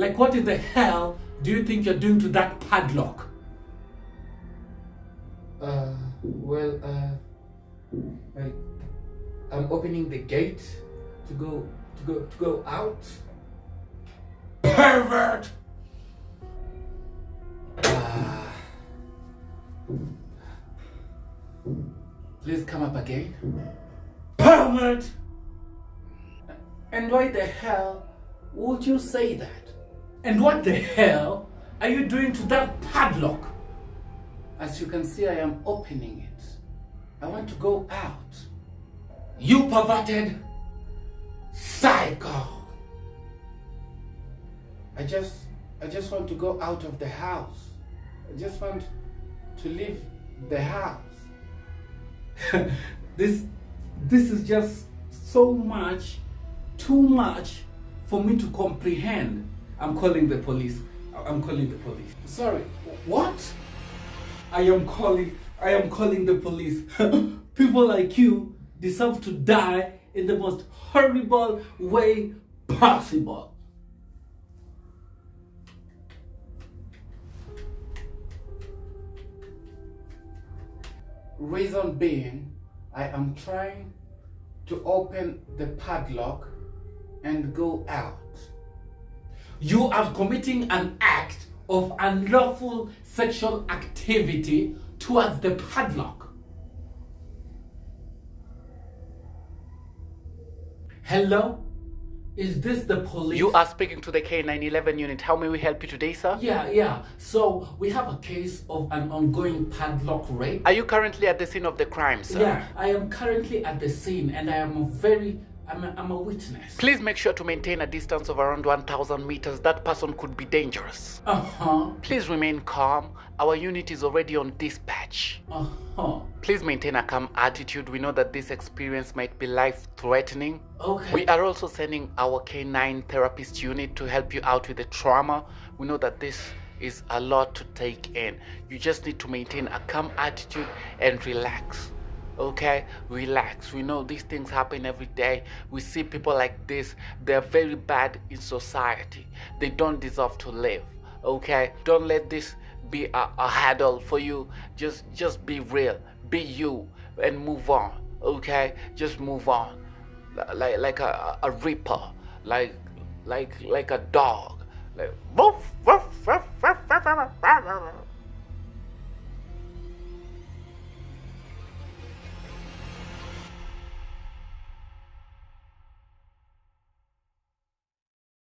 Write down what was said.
Like, what in the hell do you think you're doing to that padlock? I'm opening the gate to go out. Pervert! Please come up again. Pervert! And why the hell would you say that? And what the hell are you doing to that padlock? As you can see, I am opening it. I want to go out. You perverted psycho! I just want to go out of the house. I just want to leave the house. This is just so much, too much for me to comprehend. I'm calling the police. I'm calling the police. Sorry, what? I am calling the police. People like you deserve to die in the most horrible way possible. Reason being, I am trying to open the padlock and go out. You are committing an act of unlawful sexual activity towards the padlock. Hello? Is this the police? You are speaking to the K911 unit. How may we help you today, sir? Yeah. So, we have a case of an ongoing padlock rape. Are you currently at the scene of the crime, sir? Yeah, I am currently at the scene and I am I'm a witness. Please make sure to maintain a distance of around 1,000 meters. That person could be dangerous. Please remain calm. Our unit is already on dispatch. Please maintain a calm attitude. We know that this experience might be life-threatening. Okay. We are also sending our K9 therapist unit to help you out with the trauma. We know that this is a lot to take in. You just need to maintain a calm attitude and relax. Okay, relax. We know these things happen every day. We see people like this. They're very bad in society. They don't deserve to live. Okay, don't let this be a hurdle for you. Just be real, be you, and move on. Okay, just move on, like a reaper, like a dog, like woof, woof, woof, woof, woof, woof, woof.